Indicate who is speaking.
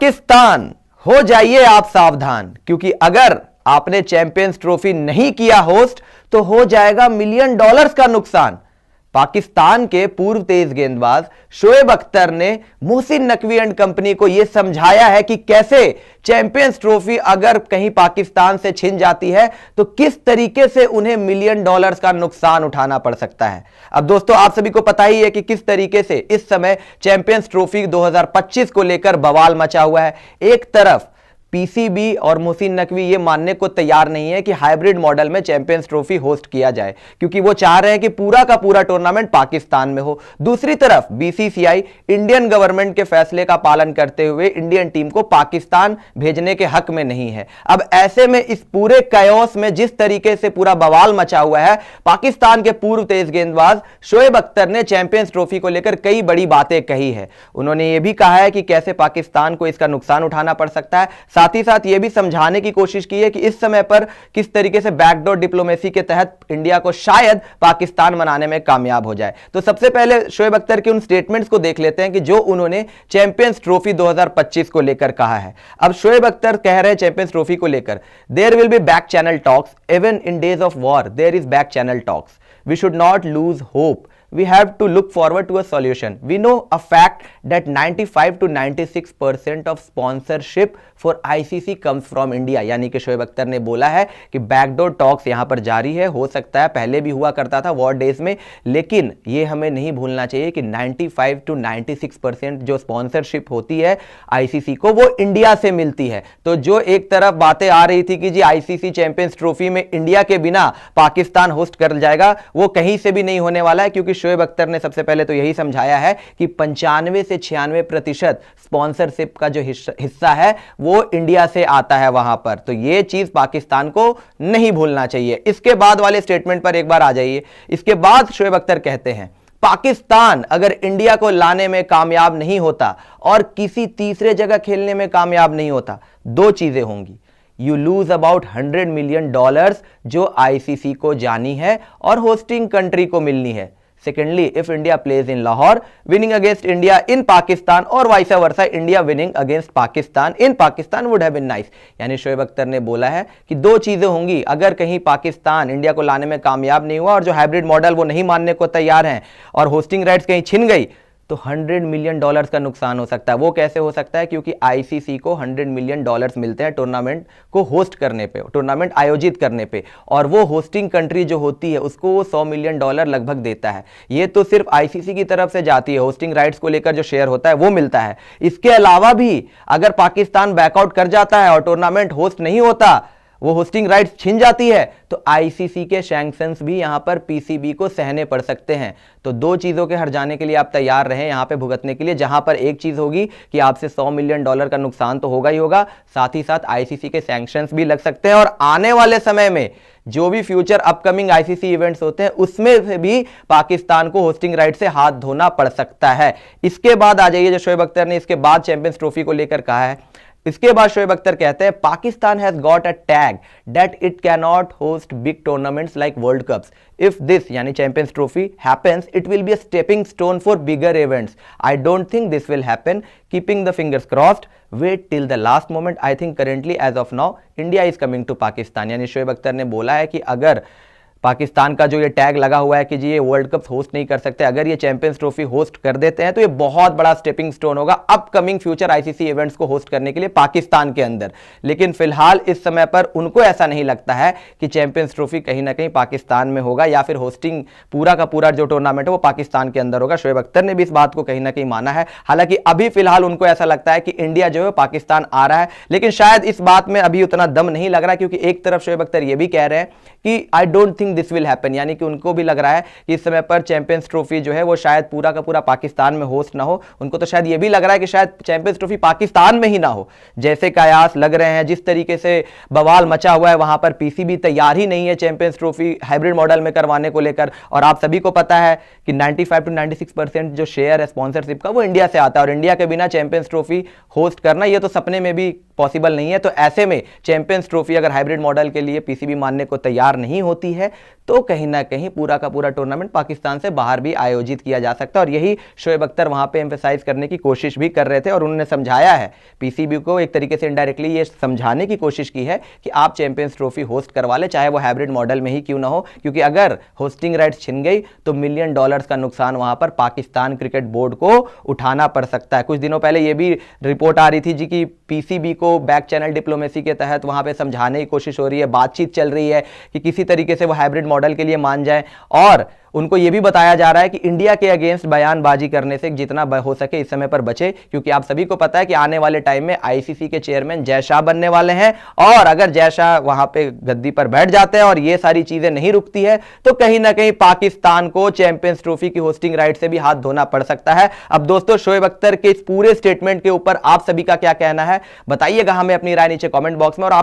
Speaker 1: पाकिस्तान, हो जाइए आप सावधान, क्योंकि अगर आपने चैंपियंस ट्रॉफी नहीं किया होस्ट तो हो जाएगा $1 मिलियन का नुकसान। पाकिस्तान के पूर्व तेज गेंदबाज शोएब अख्तर ने मोहसिन नकवी एंड कंपनी को यह समझाया है कि कैसे चैंपियंस ट्रॉफी अगर कहीं पाकिस्तान से छिन जाती है तो किस तरीके से उन्हें $1 मिलियन का नुकसान उठाना पड़ सकता है। अब दोस्तों, आप सभी को पता ही है कि किस तरीके से इस समय चैंपियंस ट्रॉफी 2025 को लेकर बवाल मचा हुआ है। एक तरफ पीसीबी और मोहसिन नकवी ये मानने को तैयार नहीं है कि हाइब्रिड मॉडल में चैंपियंस ट्रॉफी होस्ट किया जाए, क्योंकि वो चाह रहे हैं कि पूरा का पूरा टूर्नामेंट पाकिस्तान में हो। दूसरी तरफ बीसीसीआई इंडियन गवर्नमेंट के फैसले का पालन करते हुए इंडियन टीम को पाकिस्तान भेजने के हक में नहीं है। अब ऐसे में इस पूरे कयोस में जिस तरीके से पूरा बवाल मचा हुआ है, पाकिस्तान के पूर्व तेज गेंदबाज शोएब अख्तर ने चैंपियंस ट्रॉफी को लेकर कई बड़ी बातें कही है। उन्होंने यह भी कहा है कि कैसे पाकिस्तान को इसका नुकसान उठाना पड़ सकता है। साथ ही साथ यह भी समझाने की कोशिश की है कि इस समय पर किस तरीके से बैकडोर डिप्लोमेसी के तहत इंडिया को शायद पाकिस्तान मनाने में कामयाब हो जाए। तो सबसे पहले शोएब अख्तर के उन स्टेटमेंट्स को देख लेते हैं कि जो उन्होंने चैंपियंस ट्रॉफी 2025 को लेकर कहा है। अब शोएब अख्तर कह रहे हैं चैंपियंस ट्रॉफी को लेकर, there will be back channel talks even in days of war, there is back channel talks, we should not lose hope, we have to look forward to a solution. We know a fact that 95 to 96% of sponsorship for ICC comes from India। यानी कि शोएब अख्तर ने बोला है कि backdoor talks यहां पर जारी है, हो सकता है पहले भी हुआ करता था वॉर डेज में, लेकिन ये हमें नहीं भूलना चाहिए कि 95 to 96% जो स्पॉन्सरशिप होती है आईसीसी को वो इंडिया से मिलती है। तो जो एक तरफ बातें आ रही थी कि जी आईसीसी चैंपियंस ट्रॉफी में इंडिया के बिना पाकिस्तान होस्ट कर जाएगा, वो कहीं से भी नहीं होने वाला है, क्योंकि शोएब अख्तर ने सबसे पहले तो यही समझाया है कि 95 से 96% स्पॉन्सरशिप का जो हिस्सा है वो इंडिया से आता है वहां पर। तो ये चीज पाकिस्तान को नहीं भूलना चाहिए। इसके बाद वाले स्टेटमेंट पर एक बार आ जाइए। इसके बाद शोएब अख्तर कहते हैं, पाकिस्तान अगर इंडिया को लाने में कामयाब नहीं होता और किसी तीसरे जगह खेलने में कामयाब नहीं होता, दो चीजें होंगी। यू लूज अबाउट $100 मिलियन जो आईसीसी को जानी है और होस्टिंग कंट्री को मिलनी है। Secondly, if India plays in Lahore, winning against India in Pakistan or vice versa, India winning against Pakistan in Pakistan would have been nice। यानी शोएब अख्तर ने बोला है कि दो चीजें होंगी, अगर कहीं पाकिस्तान इंडिया को लाने में कामयाब नहीं हुआ और जो हाइब्रिड मॉडल वो नहीं मानने को तैयार हैं और होस्टिंग राइट्स कहीं छिन गई, तो $100 मिलियन का नुकसान हो सकता है। वो कैसे हो सकता है? क्योंकि आईसीसी को $100 मिलियन मिलते हैं टूर्नामेंट को होस्ट करने पे, टूर्नामेंट आयोजित करने पे, और वो होस्टिंग कंट्री जो होती है उसको वो $100 मिलियन लगभग देता है। ये तो सिर्फ आईसीसी की तरफ से जाती है, होस्टिंग राइट्स को लेकर जो शेयर होता है वो मिलता है। इसके अलावा भी अगर पाकिस्तान बैकआउट कर जाता है और टूर्नामेंट होस्ट नहीं होता, वो होस्टिंग राइट्स छिन जाती है, तो आईसीसी के सैंक्शंस भी यहां पर पीसीबी को सहने पड़ सकते हैं। तो दो चीजों के हर जाने के लिए आप तैयार रहें यहां पे भुगतने के लिए, जहां पर एक चीज होगी कि आपसे $100 मिलियन का नुकसान तो होगा ही होगा, साथ ही साथ आईसीसी के सैंक्शंस भी लग सकते हैं। और आने वाले समय में जो भी फ्यूचर अपकमिंग आईसीसी इवेंट्स होते हैं उसमें से भी पाकिस्तान को होस्टिंग राइट से हाथ धोना पड़ सकता है। इसके बाद आ जाइए जो शोएब अख्तर ने इसके बाद चैंपियंस ट्रॉफी को लेकर कहा है। इसके बाद शोएब अख्तर कहते हैं, Pakistan has got a tag that it can not host big tournaments like world cups. If this यानी champions trophy happens, it will be a stepping stone for bigger events. I don't think this will happen, keeping the fingers crossed, wait till the last moment. I think currently as of now India is coming to Pakistan. यानी शोएब अख्तर ने बोला है कि अगर पाकिस्तान का जो ये tag लगा हुआ है कि जी ये वर्ल्ड कप होस्ट नहीं कर सकते, अगर ये चैंपियंस ट्रॉफी होस्ट कर देते हैं तो ये बहुत बड़ा स्टेपिंग स्टोन होगा अपकमिंग फ्यूचर आईसीसी इवेंट्स को होस्ट करने के लिए पाकिस्तान के अंदर। लेकिन फिलहाल इस समय पर उनको ऐसा नहीं लगता है कि चैंपियंस ट्रॉफी कहीं ना कहीं पाकिस्तान में होगा या फिर होस्टिंग पूरा का पूरा जो टूर्नामेंट है वो पाकिस्तान के अंदर होगा। शोएब अख्तर ने भी इस बात को कहीं ना कहीं माना है। हालांकि अभी फिलहाल उनको ऐसा लगता है कि इंडिया जो है पाकिस्तान आ रहा है, लेकिन शायद इस बात में अभी उतना दम नहीं लग रहा, क्योंकि एक तरफ शोएब अख्तर ये भी कह रहे हैं कि आई don't think this will happen, यानी कि उनको भी लग रहा है कि इस समय पर चैंपियंस ट्रॉफी जो है वो शायद पूरा का पूरा पाकिस्तान में होस्ट ना हो। उनको तो शायद ये भी लग रहा है कि शायद चैंपियंस ट्रॉफी पाकिस्तान में ही ना हो। जैसे कयास लग रहे हैं, जिस तरीके से बवाल मचा हुआ है, वहां पर पीसीबी तैयार ही नहीं है चैंपियंस ट्रॉफी हाइब्रिड मॉडल में करवाने को लेकर। और आप सभी को पता है कि 95 to 96% जो शेयर है स्पॉन्सरशिप का वो इंडिया से आता है, और इंडिया के बिना चैंपियंस ट्रॉफी होस्ट करना ये तो सपने में भी पॉसिबल नहीं है। तो ऐसे में चैंपियंस ट्रॉफी अगर हाइब्रिड मॉडल के लिए पीसीबी मानने को तैयार नहीं होती है तो कहीं ना कहीं पूरा का पूरा टूर्नामेंट पाकिस्तान से बाहर भी आयोजित किया जा सकता है। और यही शोएब अख्तर वहां पे एम्फेसाइज करने की कोशिश भी कर रहे थे और उन्होंने समझाया है, पीसीबी को एक तरीके से इनडायरेक्टली ये समझाने की कोशिश की है कि आप चैंपियंस ट्रॉफी होस्ट करवा ले, चाहे वो हाइब्रिड मॉडल में ही क्यों ना हो, क्योंकि अगर होस्टिंग राइट्स छिन गई तो $1 मिलियन का नुकसान वहां पर पाकिस्तान क्रिकेट बोर्ड को उठाना पड़ सकता है। कुछ दिनों पहले यह भी रिपोर्ट आ रही थी जी कि पीसीबी को बैक चैनल डिप्लोमेसी के तहत वहां पे समझाने की कोशिश हो रही है, बातचीत चल रही है कि किसी तरीके से वो हाइब्रिड मॉडल के लिए मान जाए। और उनको यह भी बताया जा रहा है कि इंडिया के अगेंस्ट बयानबाजी करने से जितना हो सके इस समय पर बचे, क्योंकि आप सभी को पता है कि आने वाले टाइम में आईसीसी के चेयरमैन जय शाह बनने वाले हैं और अगर जय शाह वहां पे गद्दी पर बैठ जाते हैं और ये सारी चीजें नहीं रुकती है तो कहीं ना कहीं पाकिस्तान को चैंपियंस ट्रॉफी की होस्टिंग राइट से भी हाथ धोना पड़ सकता है। अब दोस्तों, शोएब अख्तर के इस पूरे स्टेटमेंट के ऊपर आप सभी का क्या कहना है बताइएगा हमें अपनी राय नीचे कमेंट बॉक्स में। और आप